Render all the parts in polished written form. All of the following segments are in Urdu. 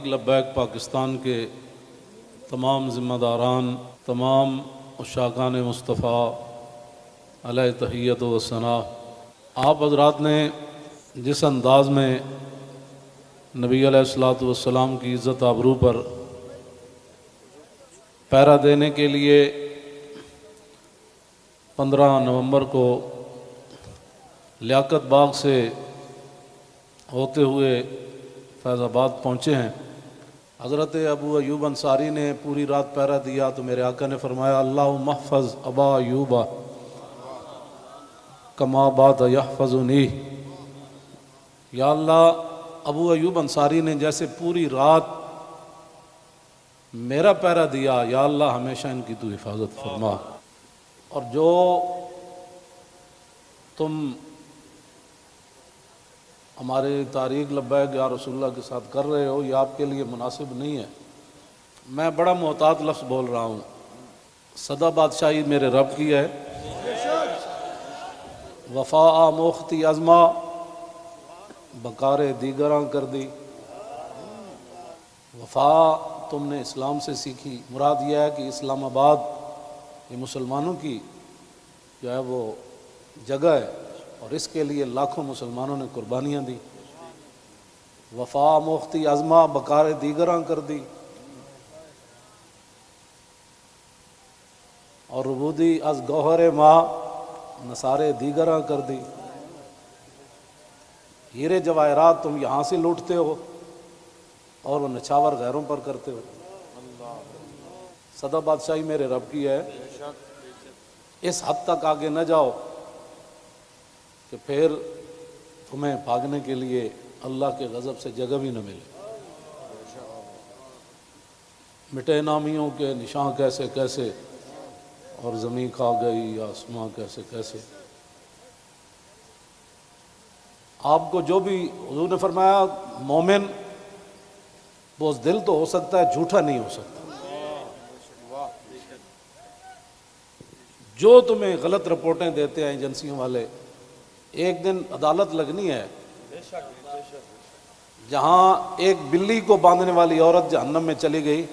لبیک پاکستان کے تمام ذمہ داران، تمام عشاقان مصطفیٰ علیہ تحیت و ثنا، آپ حضرات نے جس انداز میں نبی علیہ الصلوۃ والسلام کی عزت آبرو پر پہرا دینے کے لیے 15 نومبر کو لیاقت باغ سے ہوتے ہوئے فیض آباد پہنچے ہیں، حضرت ابو ایوب انصاری نے پوری رات پہرا دیا تو میرے آقا نے فرمایا اللہم احفظ ابا ایوب کما بات یحفظنی، یا اللہ ابو ایوب انصاری نے جیسے پوری رات میرا پہرا دیا، یا اللہ ہمیشہ ان کی تو حفاظت فرما، اور جو تم ہمارے تاریخ لبیک یا رسول اللہ کے ساتھ کر رہے ہو یہ آپ کے لیے مناسب نہیں ہے۔ میں بڑا محتاط لفظ بول رہا ہوں، صدا بادشاہی میرے رب کی ہے، وفا موختی ازما بکار دیگراں کر دی۔ وفا تم نے اسلام سے سیکھی، مراد یہ ہے کہ اسلام آباد یہ مسلمانوں کی جو ہے وہ جگہ ہے اور اس کے لیے لاکھوں مسلمانوں نے قربانیاں دی۔ وفا موختی ازما بکار دیگراں کر دی، اور ربودی از گوہر ماں نثارے دیگراں کر دی۔ ہیرے جواہرات تم یہاں سے لوٹتے ہو اور وہ نچھاور غیروں پر کرتے ہو۔ صدا بادشاہی میرے رب کی ہے، اس حد تک آگے نہ جاؤ کہ پھر تمہیں بھاگنے کے لیے اللہ کے غضب سے جگہ بھی نہ ملے۔ مٹے نامیوں کے نشان کیسے کیسے، اور زمین کھا گئی آسماں کیسے کیسے۔ آپ کو جو بھی حضور نے فرمایا مومن بزدل تو ہو سکتا ہے، جھوٹا نہیں ہو سکتا۔ جو تمہیں غلط رپورٹیں دیتے ہیں ایجنسیوں والے، ایک دن عدالت لگنی ہے جہاں ایک بلی کو باندھنے والی عورت جہنم میں چلی گئی،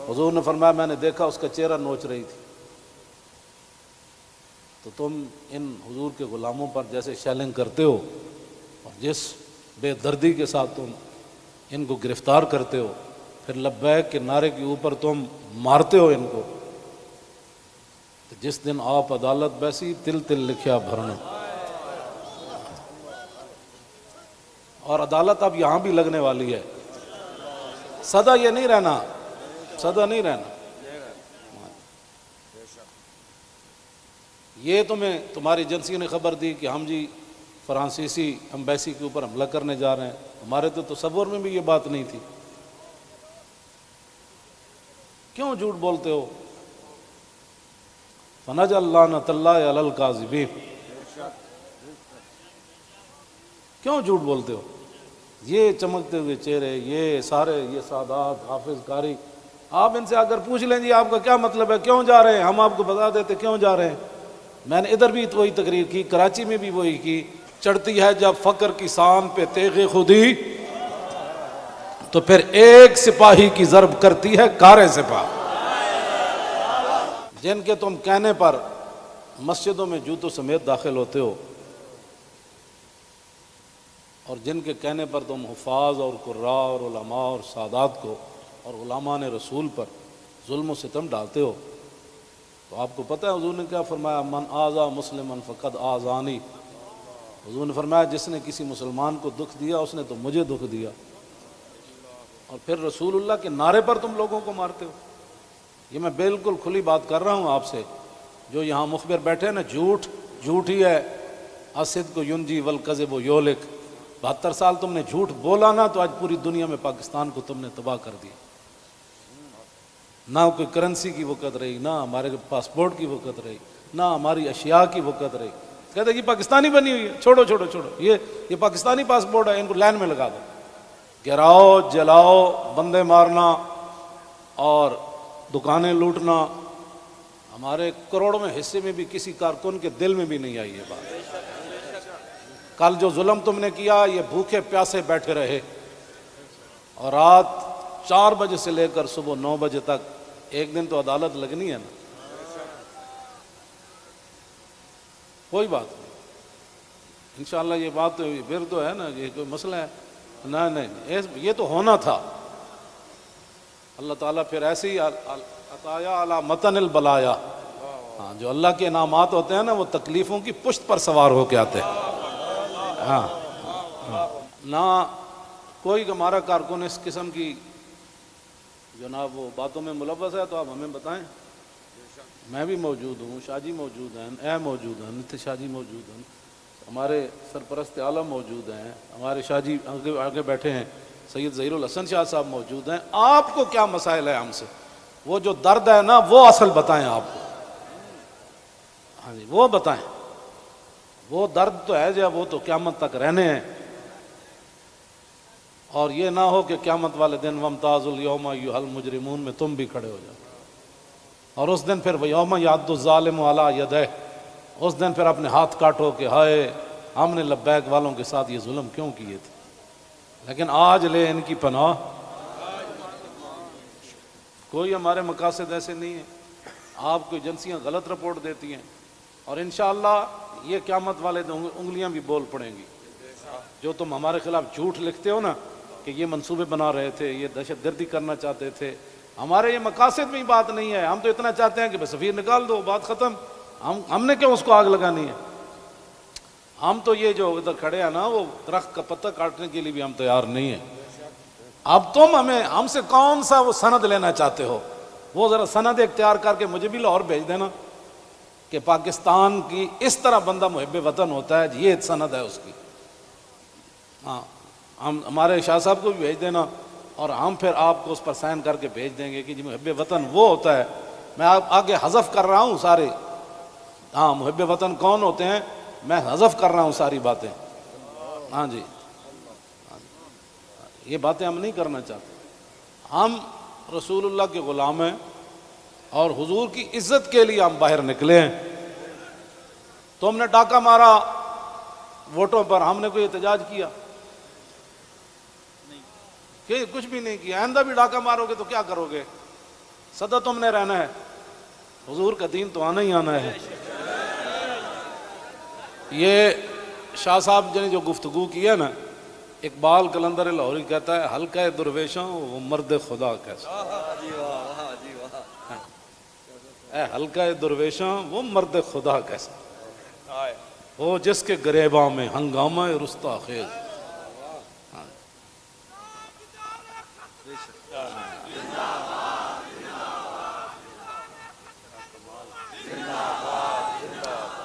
حضور نے فرمایا میں نے دیکھا اس کا چہرہ نوچ رہی تھی۔ تو تم ان حضور کے غلاموں پر جیسے شیلنگ کرتے ہو اور جس بے دردی کے ساتھ تم ان کو گرفتار کرتے ہو، پھر لبیک کے نعرے کے اوپر تم مارتے ہو ان کو، تو جس دن آپ عدالت بیسی تل تل لکھیا بھرنا۔ اور عدالت اب یہاں بھی لگنے والی ہے، سدا یہ نہیں رہنا، سدا نہیں رہنا۔ یہ تمہیں تمہاری ایجنسی نے خبر دی کہ ہم جی فرانسیسی ایمبیسی کے اوپر حملہ کرنے جا رہے ہیں، ہمارے تو تصور میں بھی یہ بات نہیں تھی۔ کیوں جھوٹ بولتے ہو؟ فنجعل لعنۃ اللہ علی الکاذبین، کیوں جھوٹ بولتے ہو؟ یہ چمکتے ہوئے چہرے، یہ سارے یہ سادات حافظ قاری، آپ ان سے اگر پوچھ لیں جی آپ کا کیا مطلب ہے، کیوں جا رہے ہیں، ہم آپ کو بتا دیتے کیوں جا رہے ہیں۔ میں نے ادھر بھی وہی تقریر کی، کراچی میں بھی وہی کی۔ چڑھتی ہے جب فقر کی سان پہ تیغ خودی، تو پھر ایک سپاہی کی ضرب کرتی ہے کار سپاہ۔ جن کے تم کہنے پر مسجدوں میں جوتوں سمیت داخل ہوتے ہو، اور جن کے کہنے پر تم حفاظ اور قراء اور علماء اور سادات کو اور علماء نے رسول پر ظلم و ستم ڈالتے ہو، تو آپ کو پتہ ہے حضور نے کیا فرمایا، من آذا مسلما فقد آذانی۔ حضور نے فرمایا جس نے کسی مسلمان کو دکھ دیا اس نے تو مجھے دکھ دیا، اور پھر رسول اللہ کے نعرے پر تم لوگوں کو مارتے ہو۔ یہ میں بالکل کھلی بات کر رہا ہوں آپ سے، جو یہاں مخبر بیٹھے ہیں نا، جھوٹ ہی ہے، الصدق ینجی والکذب یہلک۔ 72 سال تم نے جھوٹ بولا نا، تو آج پوری دنیا میں پاکستان کو تم نے تباہ کر دیا۔ نہ کوئی کرنسی کی وقت رہی، نہ ہمارے پاسپورٹ کی وقت رہی، نہ ہماری اشیاء کی وقت رہی۔ کہتے ہیں کہ پاکستانی بنی ہوئی ہے، چھوڑو چھوڑو چھوڑو، یہ پاکستانی پاسپورٹ ہے، ان کو لائن میں لگا دو۔ گراؤ، جلاؤ، بندے مارنا اور دکانیں لوٹنا، ہمارے کروڑوں میں حصے میں بھی کسی کارکن کے دل میں بھی نہیں آئی یہ بات۔ کل جو ظلم تم نے کیا، یہ بھوکے پیاسے بیٹھے رہے، اور رات 4 بجے سے لے کر صبح 9 بجے تک ایک دن تو عدالت لگنی ہے نا. کوئی بات نہیں انشاءاللہ. یہ بات پھر تو ہے نا یہ کوئی مسئلہ ہے؟ نہیں یہ تو ہونا تھا. اللہ تعالیٰ پھر ایسے ہی عطایا علی متن البلایا. ہاں جو اللہ کے انعامات ہوتے ہیں نا وہ تکلیفوں کی پشت پر سوار ہو کے آتے ہیں. ہاں نہ کوئی ہمارا کارکن اس قسم کی جناب وہ باتوں میں ملوث ہے تو آپ ہمیں بتائیں. میں بھی موجود ہوں، شاہ جی موجود ہیں، اے موجود ہیں، نتیش شاہ جی موجود ہیں، ہمارے سرپرست عالم موجود ہیں، ہمارے شاہ جی آگے بیٹھے ہیں، سید ظہیر الحسن شاہ صاحب موجود ہیں. آپ کو کیا مسائل ہے ہم سے؟ وہ جو درد ہے نا وہ اصل بتائیں آپ کو. ہاں جی وہ بتائیں. وہ درد تو ہے جب وہ تو قیامت تک رہنے ہیں. اور یہ نہ ہو کہ قیامت والے دن وامتاز الیوم ایھا المجرمون میں تم بھی کھڑے ہو جاؤ. اور اس دن پھر یوم یعض الظالم علی یدیہ، اس دن پھر اپنے ہاتھ کاٹو کہ ہائے ہم نے لبیک والوں کے ساتھ یہ ظلم کیوں کیے تھے. لیکن آج لے ان کی پناہ. کوئی ہمارے مقاصد ایسے نہیں ہیں. آپ کو ایجنسیاں غلط رپورٹ دیتی ہیں اور انشاءاللہ یہ قیامت والے دن انگلیاں بھی بول پڑیں گی. جو تم ہمارے خلاف جھوٹ لکھتے ہو نا کہ یہ منصوبے بنا رہے تھے، یہ دہشت گردی کرنا چاہتے تھے، ہمارے یہ مقاصد میں ہی بات نہیں ہے. ہم تو اتنا چاہتے ہیں کہ بس سفیر نکال دو، بات ختم. ہم نے کیوں اس کو آگ لگانی ہے؟ ہم تو یہ جو ادھر کھڑے ہیں نا وہ درخت کا پتہ کاٹنے کے لیے بھی ہم تیار نہیں ہیں. اب تم ہم سے کون سا وہ سند لینا چاہتے ہو؟ وہ ذرا سند اختیار کر کے مجھے بھی لاہور بھیج دینا کہ پاکستان کی اس طرح بندہ محب وطن ہوتا ہے، یہ سند ہے اس کی. ہاں ہمارے شاہ صاحب کو بھی بھیج دینا اور ہم پھر آپ کو اس پر سائن کر کے بھیج دیں گے کہ جی محب وطن وہ ہوتا ہے. میں آپ آگے حذف کر رہا ہوں سارے. ہاں محب وطن کون ہوتے ہیں میں حذف کر رہا ہوں ساری باتیں. ہاں جی یہ باتیں ہم نہیں کرنا چاہتے. ہم رسول اللہ کے غلام ہیں اور حضور کی عزت کے لیے ہم باہر نکلے ہیں. تم نے ڈاکہ مارا ووٹوں پر، ہم نے کوئی احتجاج کیا؟ کہ کچھ بھی نہیں کیا. آئندہ بھی ڈاکہ مارو گے تو کیا کرو گے؟ سدا تم نے رہنا ہے. حضور کا دین تو آنا ہی آنا ہے. یہ شاہ صاحب نے جو گفتگو کی ہے نا، اقبال قلندر لاہوری کہتا ہے حلقہ درویشوں وہ مرد خدا کیسا. اے حلقہ درویشوں وہ مرد خدا کیسا، وہ جس کے گریباں میں ہنگامہ رستا خیز.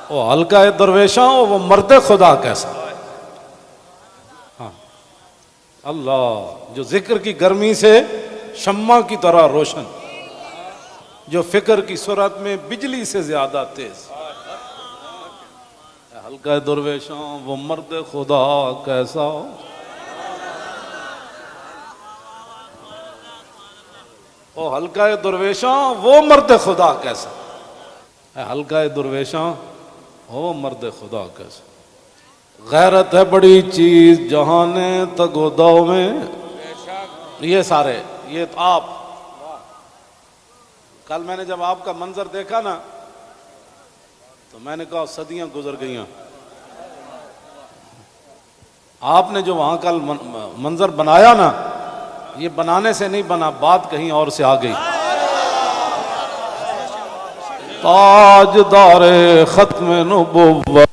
وہ حلقہ درویشاں وہ مرد خدا کیسا. ہاں اللہ جو ذکر کی گرمی سے شمع کی طرح روشن، جو فکر کی سرعت میں بجلی سے زیادہ تیز. حلقہ درویشاں وہ مرد خدا کیسا. وہ حلقہ درویشاں وہ مرد خدا کیسا. حلقہ درویشاں وہ مرد خدا کیسا. غیرت ہے بڑی چیز جہان تگ و دو میں. یہ سارے یہ آپ کل میں نے جب آپ کا منظر دیکھا نا تو میں نے کہا صدیاں گزر گئیں. آپ نے جو وہاں کل منظر بنایا نا یہ بنانے سے نہیں بنا، بات کہیں اور سے آ گئی. تاجدار ختم نبوت.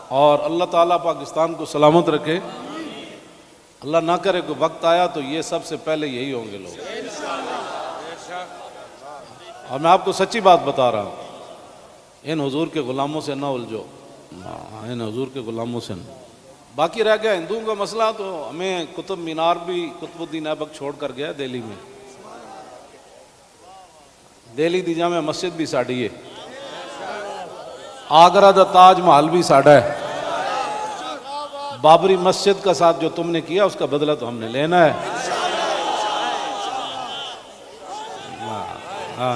اور اللہ تعالیٰ پاکستان کو سلامت رکھے. اللہ نہ کرے کہ وقت آیا تو یہ سب سے پہلے یہی ہوں گے لوگ. اور میں آپ کو سچی بات بتا رہا ہوں، ان حضور کے غلاموں سے نہ الجھو. ان حضور کے غلاموں سے نہ. باقی رہ گیا ہندوؤں کا مسئلہ تو ہمیں قطب مینار بھی قطب الدین ایبک چھوڑ کر گیا دہلی میں. دہلی دی جامع مسجد بھی ساڑی ہے، آگرہ دا تاج محل بھی ساڑا ہے. بابری مسجد کا ساتھ جو تم نے کیا اس کا بدلہ تو ہم نے لینا ہے. ہاں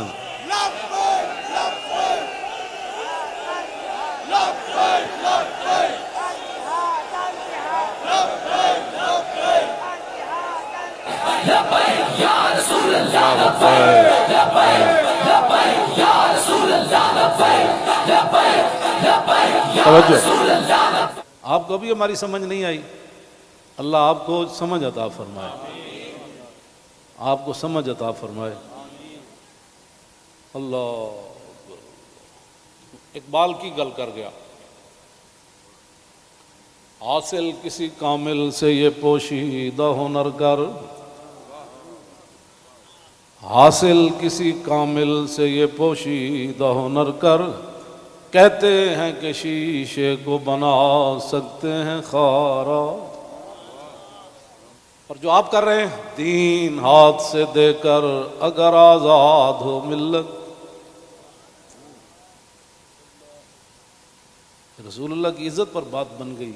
توجہ، آپ کو بھی ہماری سمجھ نہیں آئی؟ اللہ آپ کو سمجھ عطا فرمائے، آپ کو سمجھ عطا فرمائے۔ اللہ اقبال کی گل کر گیا، حاصل کسی کامل سے یہ پوشیدہ ہنر کر، حاصل کسی کامل سے یہ پوشیدہ ہنر کر، کہتے ہیں کہ شیشے کو بنا سکتے ہیں خارا۔ اور جو آپ کر رہے ہیں، دین ہاتھ سے دے کر اگر آزاد ہو ملت۔ رسول اللہ کی عزت پر بات بن گئی،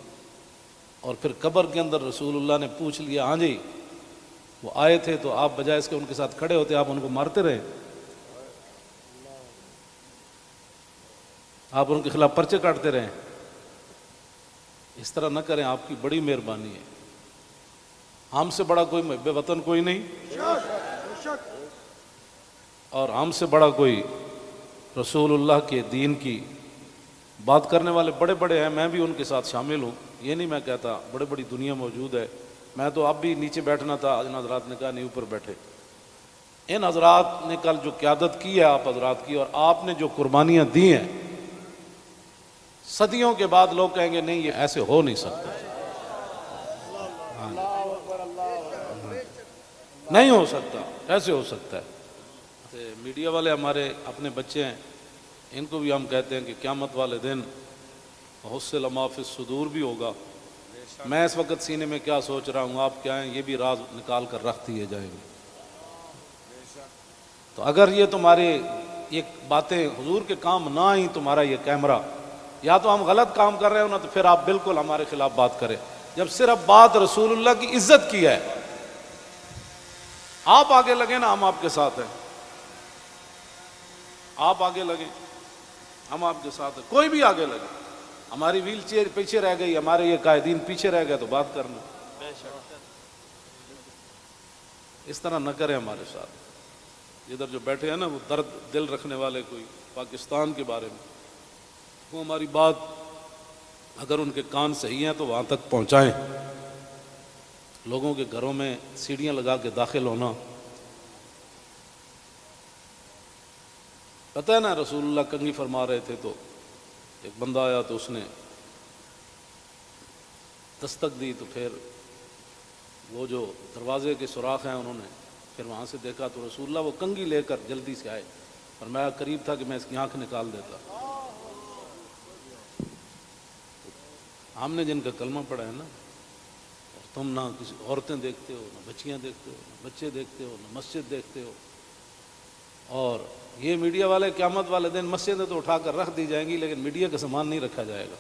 اور پھر قبر کے اندر رسول اللہ نے پوچھ لیا، ہاں جی وہ آئے تھے تو آپ بجائے اس کے ان کے ساتھ کھڑے ہوتے، آپ ان کو مارتے رہے، آپ ان کے خلاف پرچے کاٹتے رہے۔ اس طرح نہ کریں، آپ کی بڑی مہربانی ہے۔ ہم سے بڑا کوئی محب وطن کوئی نہیں، اور ہم سے بڑا کوئی رسول اللہ کے دین کی بات کرنے والے بڑے بڑے ہیں، میں بھی ان کے ساتھ شامل ہوں، یہ نہیں میں کہتا، بڑے بڑی دنیا موجود ہے۔ میں تو اب بھی نیچے بیٹھنا تھا، ان حضرات نے کہا نہیں اوپر بیٹھے۔ ان حضرات نے کل جو قیادت کی ہے آپ حضرات کی، اور آپ نے جو قربانیاں دی ہیں، صدیوں کے بعد لوگ کہیں گے نہیں یہ ایسے ہو نہیں سکتا، نہیں ہو سکتا، ایسے ہو سکتا ہے۔ میڈیا والے ہمارے اپنے بچے ہیں، ان کو بھی ہم کہتے ہیں کہ قیامت والے دن حصل ما فی الصدور بھی ہوگا۔ میں اس وقت سینے میں کیا سوچ رہا ہوں، آپ کیا ہیں، یہ بھی راز نکال کر رکھ دیے جائیں گے۔ تو اگر یہ تمہارے یہ باتیں حضور کے کام نہ آئیں، تمہارا یہ کیمرہ، یا تو ہم غلط کام کر رہے ہو نا، تو پھر آپ بالکل ہمارے خلاف بات کریں۔ جب صرف بات رسول اللہ کی عزت کی ہے، آپ آگے لگے نا، ہم آپ کے ساتھ ہیں، آپ آگے لگیں، ہم آپ کے ساتھ ہیں، کوئی بھی آگے لگے۔ ہماری ویل چیئر پیچھے رہ گئی، ہمارے یہ قائدین پیچھے رہ گئے، تو بات کرنا۔ اس طرح نہ کریں ہمارے ساتھ۔ ادھر جو بیٹھے ہیں نا، وہ درد دل رکھنے والے، کوئی پاکستان کے بارے میں، وہ ہماری بات اگر ان کے کان صحیح ہیں تو وہاں تک پہنچائیں۔ لوگوں کے گھروں میں سیڑھیاں لگا کے داخل ہونا، پتہ ہے نا رسول اللہ کنگھی فرما رہے تھے تو ایک بندہ آیا تو اس نے دستک دی، تو پھر وہ جو دروازے کے سوراخ ہیں انہوں نے پھر وہاں سے دیکھا تو رسول اللہ وہ کنگھی لے کر جلدی سے آئے، اور میں قریب تھا کہ میں اس کی آنکھ نکال دیتا۔ ہم نے جن کا کلمہ پڑھا ہے نا، اور تم نہ کسی عورتیں دیکھتے ہو، نہ بچیاں دیکھتے ہو، نہ بچے دیکھتے ہو، نہ مسجد دیکھتے ہو، اور یہ میڈیا والے قیامت والے دن مسجدیں تو اٹھا کر رکھ دی جائیں گی، لیکن میڈیا کا سامان نہیں رکھا جائے گا،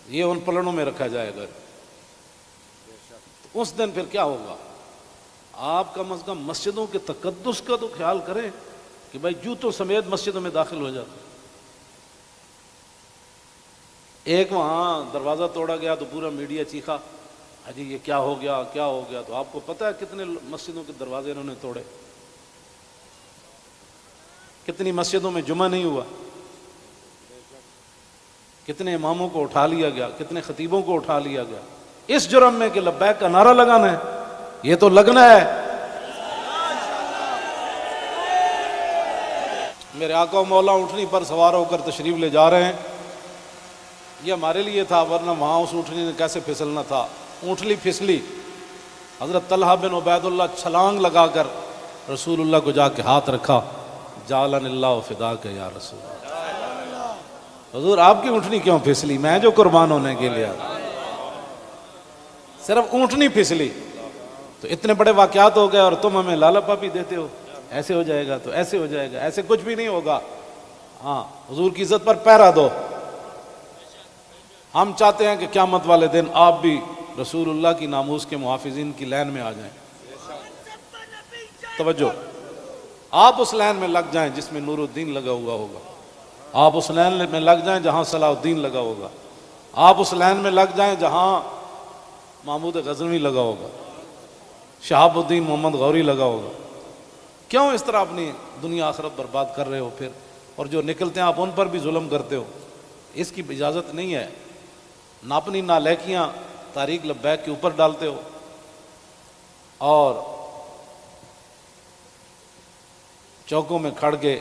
یہ ان پلڑوں میں رکھا جائے گا۔ تو اس دن پھر کیا ہوگا؟ آپ کم از کم مسجدوں کے تقدس کا تو خیال کریں کہ بھائی جوتوں سمیت مسجدوں میں داخل ہو جاتے۔ ایک وہاں دروازہ توڑا گیا تو پورا میڈیا چیخا، اجی یہ کیا ہو گیا، کیا ہو گیا؟ تو آپ کو پتہ ہے کتنے مسجدوں کے دروازے انہوں نے توڑے، کتنی مسجدوں میں جمعہ نہیں ہوا، کتنے اماموں کو اٹھا لیا گیا، کتنے خطیبوں کو اٹھا لیا گیا، اس جرم میں کہ لبیک کا نعرہ لگانا ہے، یہ تو لگنا ہے۔ میرے آقا و مولا اونٹنی پر سوار ہو کر تشریف لے جا رہے ہیں، یہ ہمارے لیے تھا، ورنہ وہاں اس اونٹنی نے کیسے پھسلنا تھا۔ اونٹنی پھسلی، حضرت طلحہ بن عبید اللہ چھلانگ لگا کر رسول اللہ کو جا کے ہاتھ رکھا، جعلن اللہ فداک یا رسول اللہ، حضور آپ کی اونٹنی کیوں پھسلی؟ میں جو قربان ہونے کے لیے، صرف اونٹنی پھسلی تو اتنے بڑے واقعات ہو گئے، اور تم ہمیں لالا پاپی دیتے ہو، ایسے ہو جائے گا تو ایسے ہو جائے گا، ایسے کچھ بھی نہیں ہوگا۔ ہاں، حضور کی عزت پر پہرا دو۔ ہم چاہتے ہیں کہ قیامت والے دن آپ بھی رسول اللہ کی ناموس کے محافظین کی لائن میں آ جائیں۔ توجہ، آپ اس لائن میں لگ جائیں جس میں نور الدین لگا ہوا ہوگا، آپ اس لائن میں لگ جائیں جہاں صلاح الدین لگا ہوگا، آپ اس لائن میں لگ جائیں جہاں محمود غزنوی لگا ہوگا، شہاب الدین محمد غوری لگا ہوگا. کیوں اس طرح اپنی دنیا آخرت برباد کر رہے ہو پھر؟ اور جو نکلتے ہیں آپ ان پر بھی ظلم کرتے ہو. اس کی اجازت نہیں ہے. نہ اپنی نالیکیاں تحریک لبیک کے اوپر ڈالتے ہو، اور چوکوں میں کھڑ کے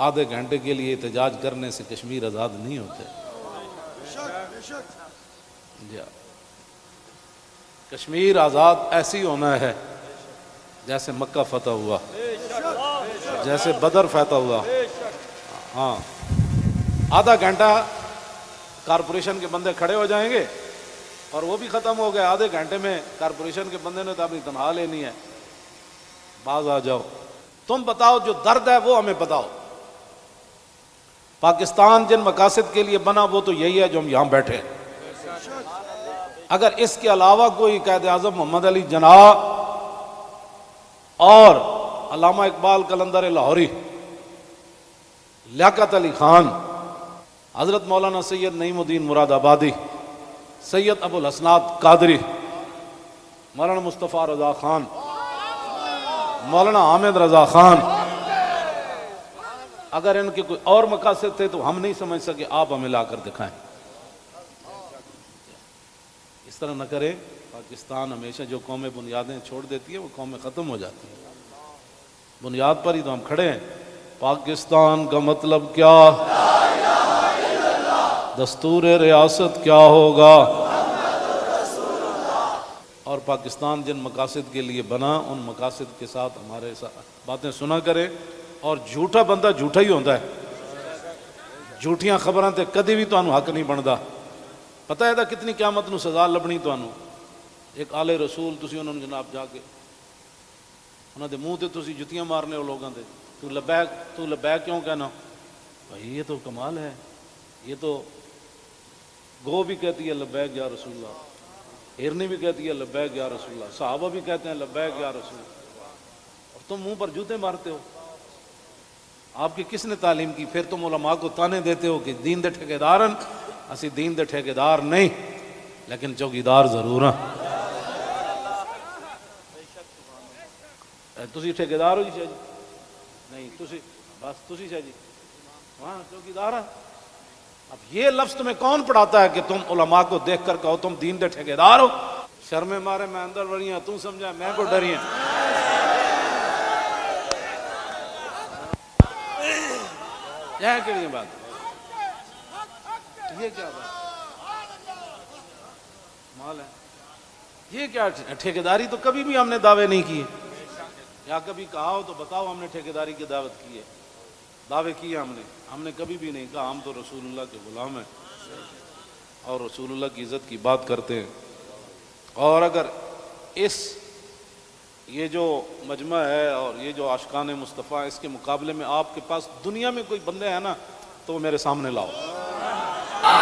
آدھے گھنٹے کے لیے احتجاج کرنے سے کشمیر آزاد نہیں ہوتے. کشمیر آزاد ایسی ہونا ہے جیسے مکہ فتح ہوا، جیسے بدر فتح ہوا. ہاں، آدھا گھنٹہ کارپوریشن کے بندے کھڑے ہو جائیں گے اور وہ بھی ختم ہو گئے. آدھے گھنٹے میں کارپوریشن کے بندے نے تو اپنی تنخواہ لینی ہے. باز آ جاؤ، تم بتاؤ جو درد ہے وہ ہمیں بتاؤ. پاکستان جن مقاصد کے لیے بنا وہ تو یہی ہے جو ہم یہاں بیٹھے ہیں. اگر اس کے علاوہ کوئی قائد اعظم محمد علی جناح اور علامہ اقبال قلندر لاہوری، لیاقت علی خان، حضرت مولانا سید نعیم الدین مراد آبادی، سید ابو الحسنات قادری، مولانا مصطفیٰ رضا خان، مولانا حامد رضا خان، اگر ان کے کوئی اور مقاصد تھے تو ہم نہیں سمجھ سکے، آپ ہمیں لا کر دکھائیں. اس طرح نہ کریں. پاکستان ہمیشہ جو قومیں بنیادیں چھوڑ دیتی ہیں وہ قومیں ختم ہو جاتی ہیں. بنیاد پر ہی تو ہم کھڑے ہیں. پاکستان کا مطلب کیا؟ دستور ریاست کیا ہوگا؟ اور پاکستان جن مقاصد کے لیے بنا ان مقاصد کے ساتھ ہمارے باتیں سنا کرے. اور جھوٹا بندہ جھوٹا ہی ہوتا ہے. جھوٹیاں خبراں تے کدی بھی تانوں حق نہیں بنتا. پتہ ہے کتنی قیامت نو سزا لبنی تانوں. ایک آل رسول تسی انہوں نے جناب جا کے انہوں دے منہ تے تسی جتیاں مارنے ہو لوگاں دے. تو لبیک کیوں کہنا؟ بھائی یہ تو کمال ہے. یہ تو گو بھی کہتی ہے لبیک یا رسول اللہ، ہرنی بھی کہتی ہے لبیک یا رسول اللہ، صحابہ بھی کہتے ہیں لبیک یا رسول اللہ، اور تم منہ پر جوتے مارتے ہو. آپ کی کس نے تعلیم کی؟ پھر تم علماء کو تانے دیتے ہو کہ دین دے ٹھیکیدارن. اسی دین دے ٹھیکیدار نہیں لیکن چوکیدار ضرور ہیں. تسی ٹھیکیدار ہو جی شاہ جی؟ نہیں تسی بس تسی شاہ جی ہاں چوکیدار ہیں. اب یہ لفظ تمہیں کون پڑھاتا ہے کہ تم علماء کو دیکھ کر کہو تم دین دے ٹھیکیدار ہو؟ شرم مارے میں اندر بڑی ہوں، تم سمجھا میں کو ڈری ہیں. یہ کیا بات؟ یہ کیا بات مال ہے؟ یہ کیا ٹھیکیداری تو کبھی بھی ہم نے دعوے نہیں کیے. یا کبھی کہا ہو تو بتاؤ ہم نے ٹھیکیداری کی دعوت کی ہے؟ دعوے کیے ہم نے کبھی بھی نہیں کہا. ہم تو رسول اللہ کے غلام ہیں اور رسول اللہ کی عزت کی بات کرتے ہیں. اور اگر یہ جو مجمع ہے اور یہ جو عاشقان مصطفیٰ، اس کے مقابلے میں آپ کے پاس دنیا میں کوئی بندے ہیں نا تو وہ میرے سامنے لاؤ.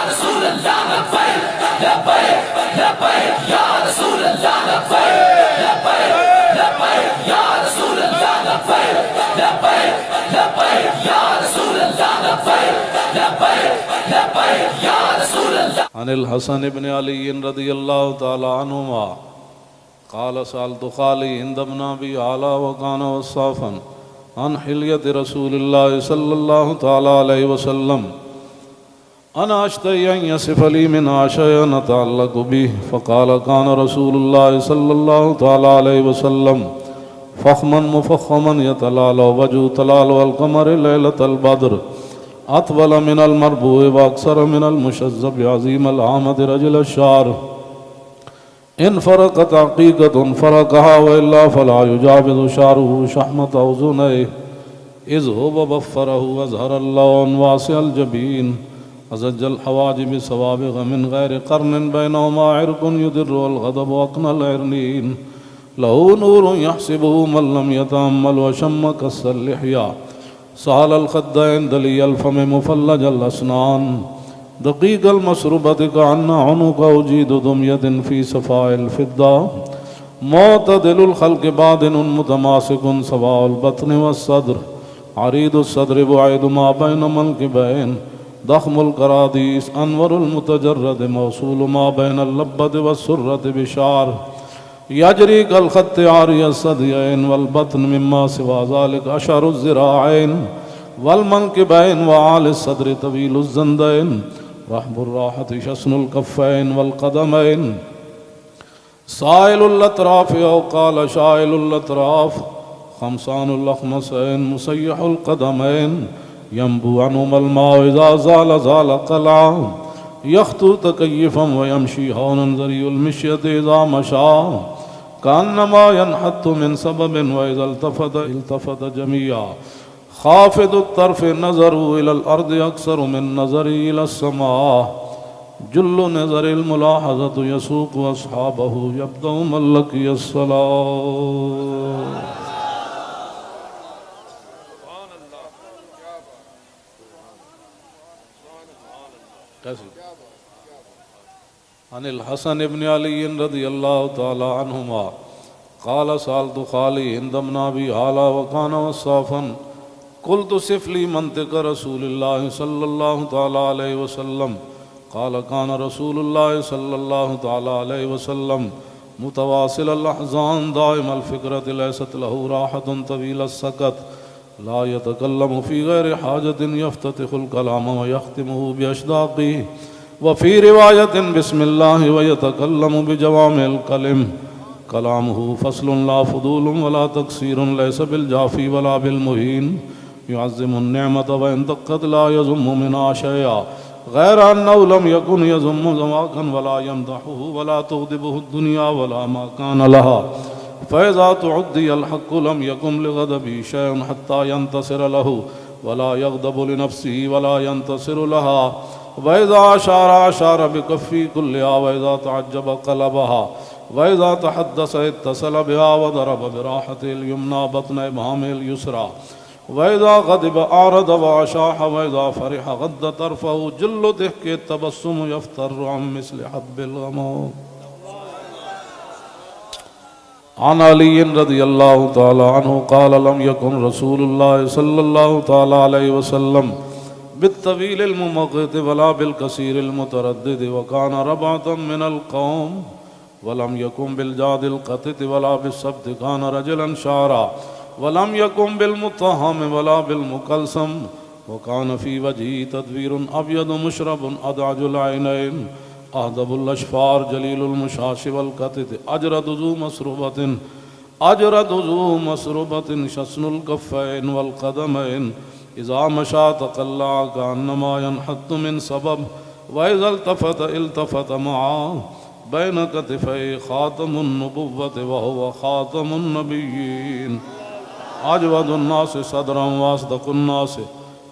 رسول اللہ لبیک لبیک لبیک یا رسول اللہ لبیک لبیک لبیک یا رسول اللہ لبیک لبیک لبیک یا رسول اللہ لبیک لبیک لبیک یا رسول اللہ. عن الحسن بن علی رضی اللہ تعالی عنہما قال سألت خالي عند ابن أبي علا وكان وصافا عن حلية رسول الله صلى الله تعالى عليه وسلم أنا أشتهي أن يصف لي منها شيئا نتعلق به فقال كان رسول الله صلى الله تعالى عليه وسلم فخما مفخما يتلال وجه تلال والقمر ليلة البدر أطول من المربوع وأكثر من المشذب عظيم العامد رجل الشعر ان فرقت عقیقة فرقها وإلا فلا يجاوز شعره شحمة أذنيه إذ هو بفره وأزهر اللون واسع الجبين أزج الحواجب سوابغ من غير قرن بينهما عرق يدر والغضب أقنى العرنين له نور يحسبه من لم يتأمل وشم كس اللحية سهل الخدين دلي الفم مفلج الأسنان دقيق المسربة كأن عنق أجيد دمية في صفاء الفضة معتدل الخلق بادن متماسك سواء البطن والصدر عريض الصدر بعيد ما بين منكبين ضخم الكراديس أنور المتجرد موصول ما بين اللبة والسرة بشعر يجري كالخط عاري الثديين والبطن مما سوى ذلك أشعر الذراعين والمنكبين وعالي الصدر طويل الزندين رحب الراحة شسن الكفين والقدمين سائل الأطراف أو قال شائل الأطراف خمسان الأخمسين مسيح القدمين ينبو عنهما الماء إذا زال زال قلعا يخطو تكيفا ويمشي هونا ذري المشية إذا مشى كأنما ينحت من سبب وإذا التفت جميعا خافض الطرف نظروا إلى الأرض أكثر من نظري إلى السماء جل نظر الملاحظة يسوق أصحابه يبدأ من لقي الصلاة. عن الحسن بن علي رضي الله تعالى عنهما قال سألت خالي هند بن أبي هالة وكان وصافا قلت صف لي منطق رسول الله صلى الله تعالى عليه وسلم قال كان رسول الله صلى الله تعالى عليه وسلم متواصل الأحزان دائم الفكرة ليست له راحة طويل السكت لا يتكلم في غير حاجة يفتتح الكلام ويختمه بأشداقه وفي رواية بسم الله ويتكلم بجوامع الكلم كلامه فصل لا فضول ولا تقصير ليس بالجافي ولا بالمهين يعظم النعمة وإن دقت لا يذم منها شيئا غير أنه لم يكن يذم ذواكا ولا يمدحه ولا تغضبه الدنيا ولا ما كان لها فإذا تعدي الحق لم يكن لغضبه شيء حتى ينتصر له ولا يغضب لنفسه ولا ينتصر لها وإذا أشار بكفي كلها وإذا تعجب قلبها وإذا تحدث اتصل بها وضرب براحته اليمنى بطن إبهامه اليسرى وإذا غضب أعرض وأشاح وإذا فرح غض طرفه جل ضحك التبسم يفتر عن مثل حب الغمام. عن علي رضي الله تعالى عنه قال لم يكن رسول الله صلى الله تعالى عليه وسلم بالطويل الممقت ولا بالكثير المتردد وكان ربعة من القوم ولم يكن بالجاد القتت ولا بالسبت كان رجلا شعرا ولم يكن بالمطهم ولا بالمكلسم وكان في وجهه تدبير أبيض مشرب أدعج العينين أهدب الأشفار جليل المشاش والقتت أجرد ذو مسربة شسن الكفين والقدمين إذا مشى تقلع كأنما ينحت من سبب وإذا التفت معه بين كتفي خاتم النبوة وهو خاتم النبيين أجود الناس صدرا وأصدق الناس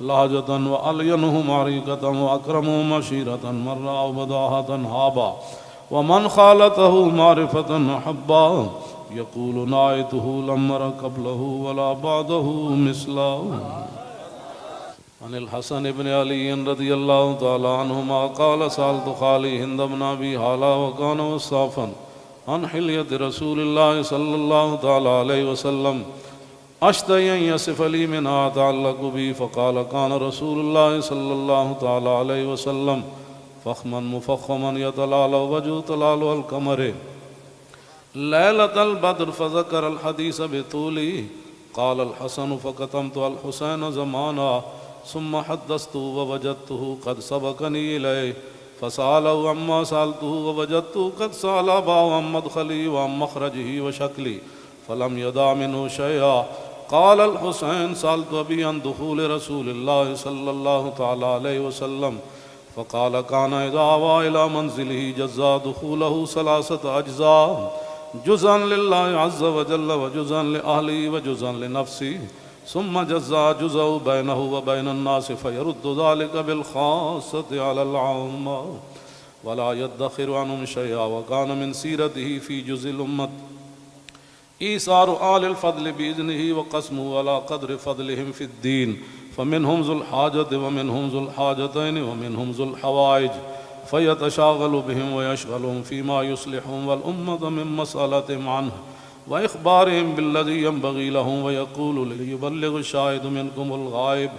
لهجة وألينهم عريقة وأكرمهم مشيرة مرة وبداهة هابا ومن خالته معرفة أحبا يقول نايته لم أر قبله ولا بعده مثله. عن الحسن بن علي رضي الله تعالى عنهما قال سألت خالي هند بن أبي هالة وكان وصافا عن حلية رسول الله صلى الله تعالى عليه وسلم أشتهي أن يصف لي منها أتعلق بي فقال كان رسول الله صلى الله تعالى عليه وسلم فخما مفخما يتلالى وجه تلال القمر ليلة البدر فذكر الحديث بطوله قال الحسن فكتمت الحسين زمانا ثم حدثته ووجدته قد سبقني إليه فسأله عما سألته ووجدته قد سأل أباه عن مدخلي وعن مخرجه وشكلي فلم يدع منه شيئا. قال الحسين سألت أبي عن دخول رسول الله صلى الله تعالى عليه وسلم فقال كان إذا آوى إلى منزله جزا دخوله 3 أجزاء جزءا لله عز وجل وجزءا لأهله وجزءا لنفسه ثم جزا جزء بينه وبين الناس فيرد ذلك بالخاصة على العامة ولا يدخر عنهم شيئا. وكان من سيرته في جزء الأمة إيثار آل الفضل بإذنه وقسمه على قدر فضلهم في الدين فمنهم ذو الحاجة ومنهم ذو الحاجتين ومنهم ذو الحوائج فيتشاغل بهم ويشغلهم فيما يصلحهم والأمة من مسألتهم عنه وإخبارهم بالذي ينبغي لهم ويقول ليبلغ الشاهد منكم الغائب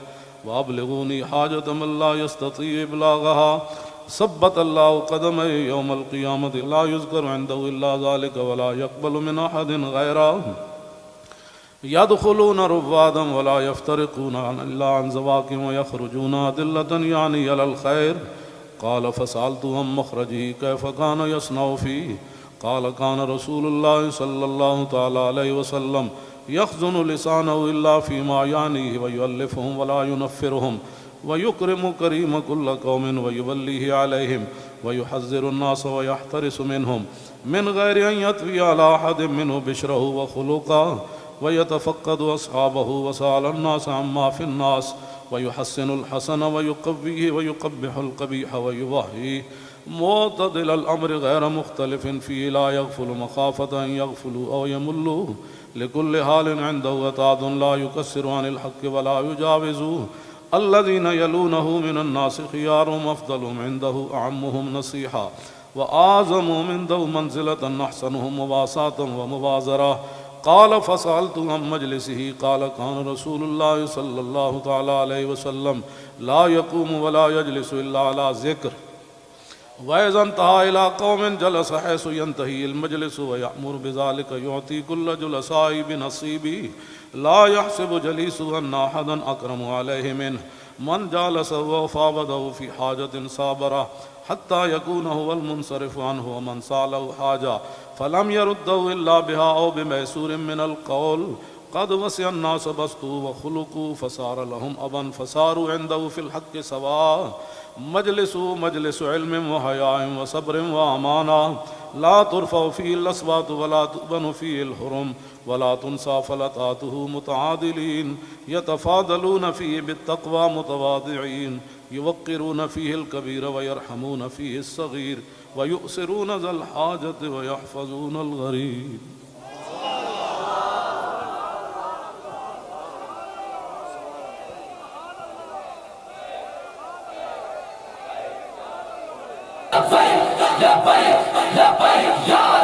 وأبلغوني حاجة من لا يستطيع إبلاغها ثبت الله قدمي يوم القيامة لا يذكر عنده إلا ذلك ولا يقبل من أحد غيره يدخلون رفادا ولا يفترقون إلا عن زواك ويخرجون أدلة يعني على الخير. قال فسألت عن مخرجه كيف كان يصنع فيه. قال كان رسول الله صلى الله تعالى عليه وسلم يخزن لسانه إلا فيما يعنيه ويؤلفهم ولا ينفرهم ويكرم كريم كل قوم ويوليه عليهم ويحذر الناس ويحترس منهم من غير أن يطوي على أحد منه بشره وخلقه ويتفقد أصحابه وسأل الناس عما في الناس ويحسن الحسن ويقويه ويقبح القبيح ويوحيه معتدل الأمر غير مختلف فيه لا يغفل مخافة أن يغفلوا أو يملوا لكل حال عنده وتعد لا يكسر عن الحق ولا يجاوزوه. الذين يلونه من الناس خيارهم أفضلهم عنده أعمهم نصيحة وأعظمهم عنده منزلة أحسنهم مواساة ومبازرة. قال فسألت عن مجلسه. قال كان رسول الله صلى الله تعالى عليه وسلم لا يقوم ولا يجلس إلا على ذكر وإذا انتهى إلى قوم جلس حيث ينتهي المجلس ويأمر بذلك يعطي كل جلساء بنصيبه لا يحسب جليسه أن أحدا أكرم عليه منه من جالسه وفاوضه في حاجة صابره حتى يكون هو المنصرف عنه ومن سأله حاجة فلم يرده إلا بها أو بميسور من القول قد وسع الناس بسطوا وخلقوا فصار لهم أبا فصاروا عنده في الحق سواء. مجلس علم وحياء وصبر وأمانة لا ترفع فيه الأصوات ولا تؤبن فيه الحرم ولا تنسى فلتاته متعادلين يتفاضلون فيه بالتقوى متواضعين يوقرون فيه الكبير ويرحمون فيه الصغير ويؤسرون ذا الحاجة ويحفظون الغريب. لبيك لبيك لبيك يا